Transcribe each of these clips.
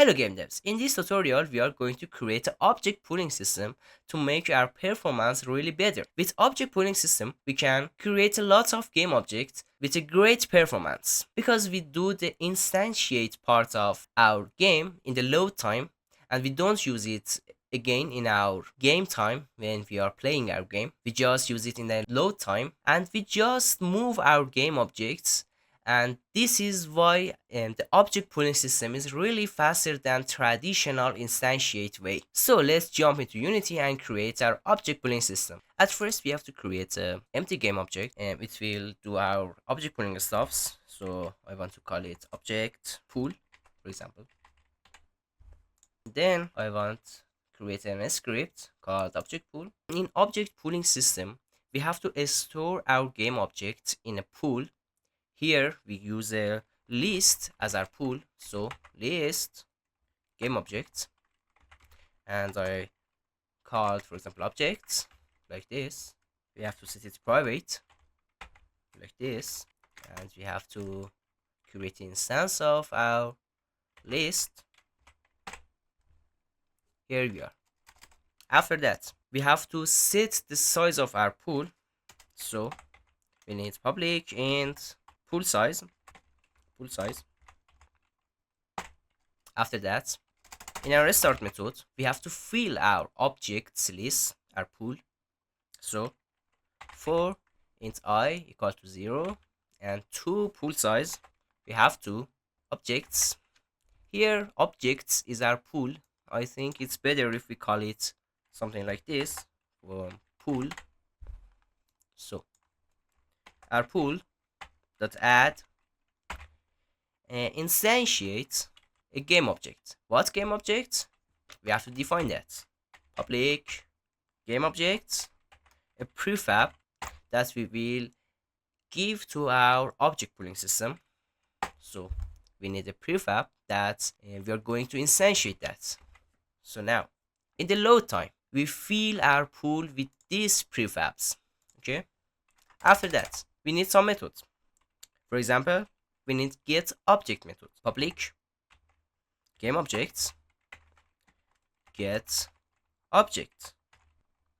Hello game devs, in this tutorial we are going to create an object pooling system to make our performance really better. With object pooling system we can create a lot of game objects with a great performance. Because we do the instantiate part of our game in the load time and we don't use it again in our game time when we are playing our game. We just use it in the load time and we just move our game objects, and this is why the object pooling system is really faster than traditional instantiate way. So let's jump into Unity and create our object pooling system. At first we have to create an empty game object and it will do our object pooling stuffs. So I want to call it object pool, for example. Then I want to create a script called object pool. In object pooling system we have to store our game object in a pool. Here we use a list as our pool, so list game object, and I called, for example, objects like this. We have to set it private like this, and we have to create an instance of our list. Here we are. After that we have to set the size of our pool, so we need public and pool size. After that, in our restart method we have to fill our objects list, our pool. So for int I equal to 0 and 2 pool size, we have to objects. Here objects is our pool. I think it's better if we call it something like this, pool. So our pool dot add instantiate a game object. What game object? We have to define that. Public game object, a prefab that we will give to our object pooling system. So we need a prefab that we are going to instantiate that. So now in the load time we fill our pool with these prefabs. Okay. After that we need some methods. For example, we need get object method. Public game objects get object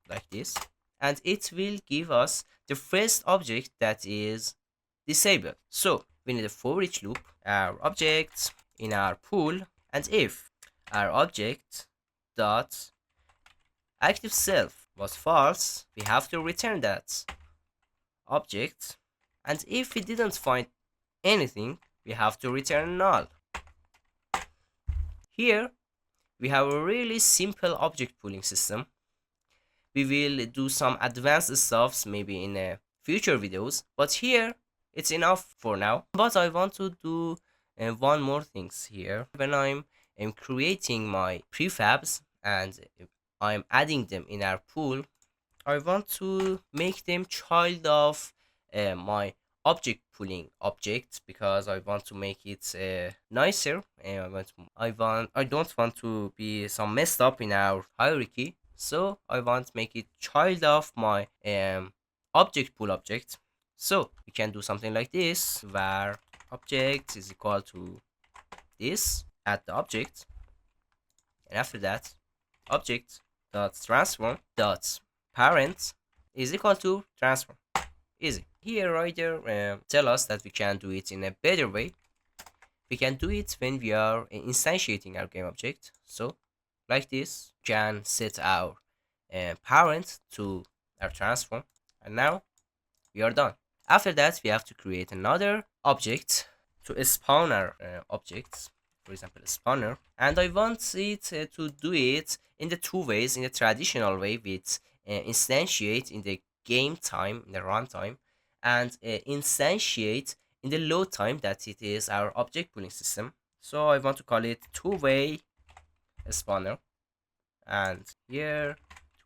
like this, and it will give us the first object that is disabled. So we need a for each loop our objects in our pool, and if our object dot active self was false, we have to return that object, and if we didn't find anything we have to return null. Here we have a really simple object pooling system. We will do some advanced stuffs maybe in future videos, but here it's enough for now. But I want to do one more things here. When I'm creating my prefabs and I'm adding them in our pool, I want to make them child of my object pooling object, because I want to make it nicer, and I don't want to be some messed up in our hierarchy. So I want to make it child of my object pool object. So we can do something like this, where object is equal to this, add the object, and after that object dot transform dot parent is equal to transform. Easy. Here writer tell us that we can do it in a better way. We can do it when we are instantiating our game object. So like this, we can set our parent to our transform, and now we are done. After that we have to create another object to spawn our objects, for example a spawner, and I want it to do it in the two ways. In the traditional way with instantiate in the game time, in the runtime, and instantiate in the load time, that it is our object pooling system. So I want to call it two-way spawner, and here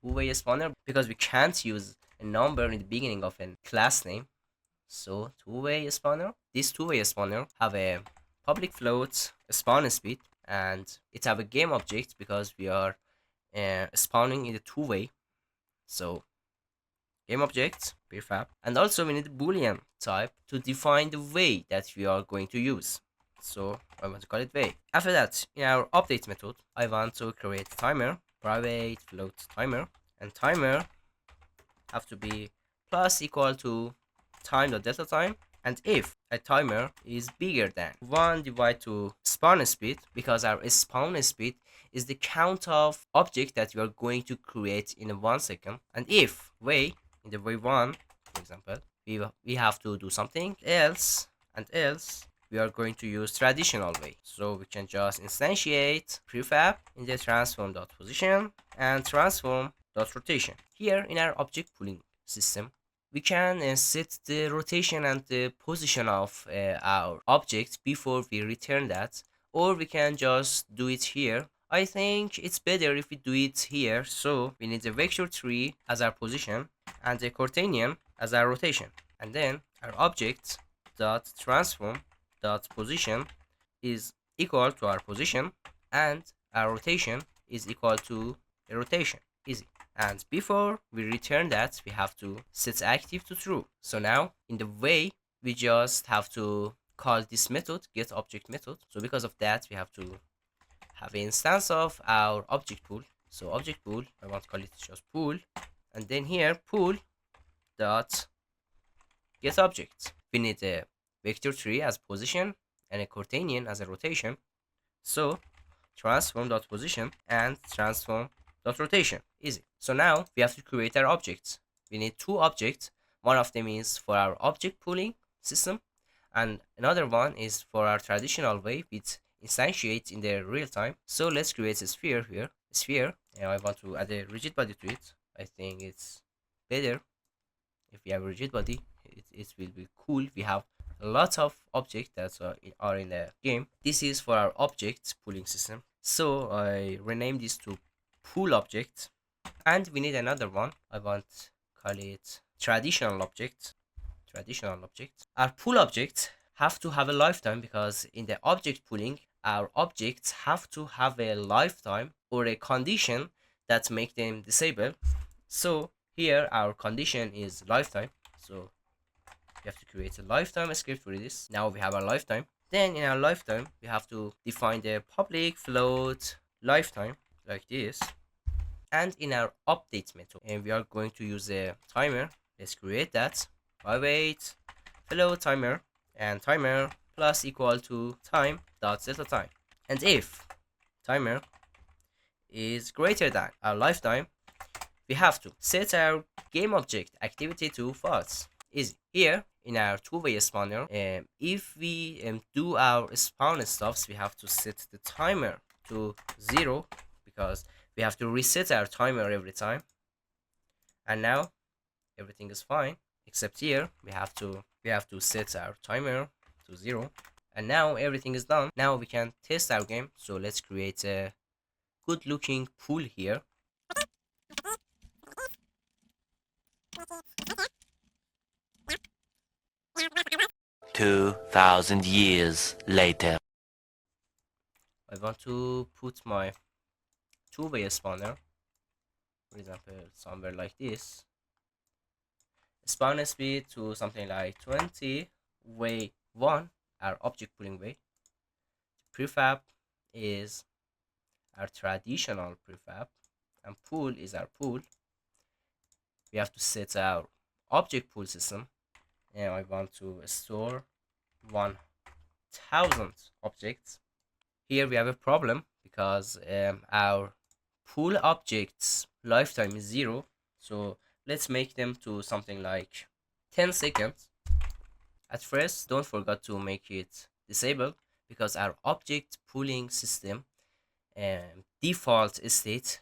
two-way spawner, because we can't use a number in the beginning of a class name. So two-way spawner. This two-way spawner have a public float, a spawn speed, and it have a game object because we are spawning in the two-way. So game object prefab, and also we need a boolean type to define the way that we are going to use. so I want to call it way. After that, in our update method, I want to create timer, private float timer, and timer have to be plus equal to time.delta time. And if a timer is bigger than 1 divided to spawn speed, because our spawn speed is the count of object that you are going to create in 1 second, and if way in the way 1, for example, we have to do something else, and else we are going to use traditional way. So we can just instantiate prefab in the transform.position and transform.rotation. Here in our object pooling system, we can set the rotation and the position of our object before we return that, or we can just do it here. I think it's better if we do it here, so we need a vector tree as our position and a Cartesian as our rotation, and then our object dot transform dot position is equal to our position, and our rotation is equal to a rotation. Easy. And before we return that, we have to set active to true. So now in the way, we just have to call this method get object method. So because of that, we have to have an instance of our object pool. So object pool, I want to call it just pool, and then here pool dot get object. We need a vector tree as position and a Cartesian as a rotation. So transform.position and transform.rotation. Easy. So now we have to create our objects. We need two objects. One of them is for our object pooling system, and another one is for our traditional way with instantiate in the real time. So let's create a sphere here. A sphere. And I want to add a rigid body to it. I think it's better if we have a rigid body. It will be cool. We have lots of objects that are in the game. This is for our object pooling system. So I rename this to pool object, and we need another one. I want to call it traditional object. Traditional object. Our pool objects have to have a lifetime, because in the object pooling, our objects have to have a lifetime or a condition that make them disabled. So here our condition is lifetime. So we have to create a lifetime script for this. Now we have our lifetime. Then in our lifetime, we have to define the public float lifetime like this. And in our update method, and we are going to use a timer. Let's create that. Private float timer, and timer plus equal to time dot set a time. And if timer is greater than our lifetime, we have to set our game object activity to false. Easy. Here in our two-way spawner, if we do our spawn stuffs, we have to set the timer to 0, because we have to reset our timer every time. And now everything is fine, except here we have to set our timer to 0. And now everything is done. Now we can test our game. So let's create a good looking pool here. 2,000 years later. I want to put my two-way spawner, for example, somewhere like this. Spawn speed to something like 20, way 1, our object pooling way. Prefab is our traditional prefab, and pool is our pool. We have to set our object pool system, and I want to store 1000 objects. Here we have a problem, because our pool objects lifetime is 0. So let's make them to something like 10 seconds. At first, don't forget to make it disabled, because our object pooling system default state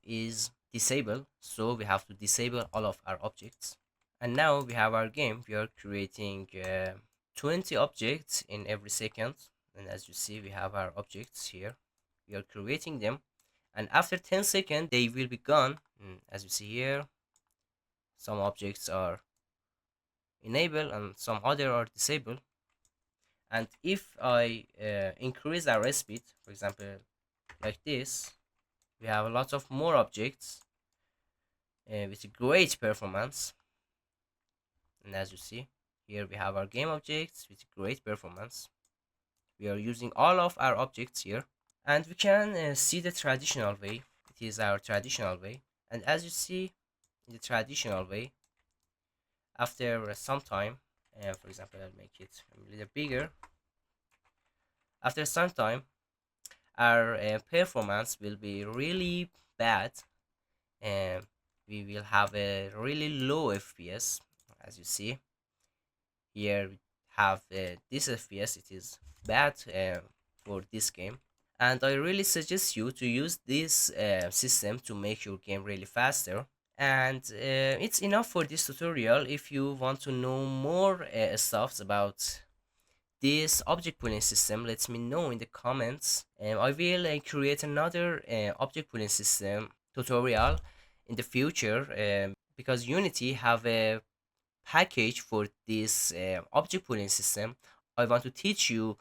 is disabled. So we have to disable all of our objects. And now we have our game. We are creating 20 objects in every second. And as you see, we have our objects here. We are creating them. And after 10 seconds, they will be gone. And as you see here, some objects are enabled and some other are disabled. And if I increase our speed, for example, like this, we have a lot of more objects with great performance. And as you see, here we have our game objects with great performance. We are using all of our objects here, and we can see the traditional way. It is our traditional way, and as you see in the traditional way, after some time, for example, I'll make it a little bigger. After some time, our performance will be really bad, and we will have a really low FPS. As you see here, we have this FPS. It is bad for this game, and I really suggest you to use this system to make your game really faster. And it's enough for this tutorial. If you want to know more stuffs about this object pooling system, let me know in the comments. I will create another object pooling system tutorial in the future, because Unity have a package for this object pooling system. I want to teach you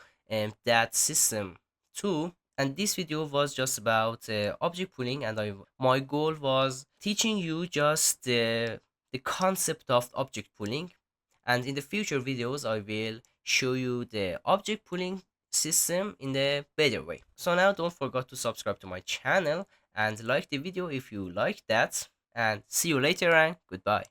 that system too. And this video was just about object pooling, and my goal was teaching you just the concept of object pooling. And in the future videos I will show you the object pooling system in a better way. So now don't forget to subscribe to my channel and like the video if you like that, and see you later and goodbye.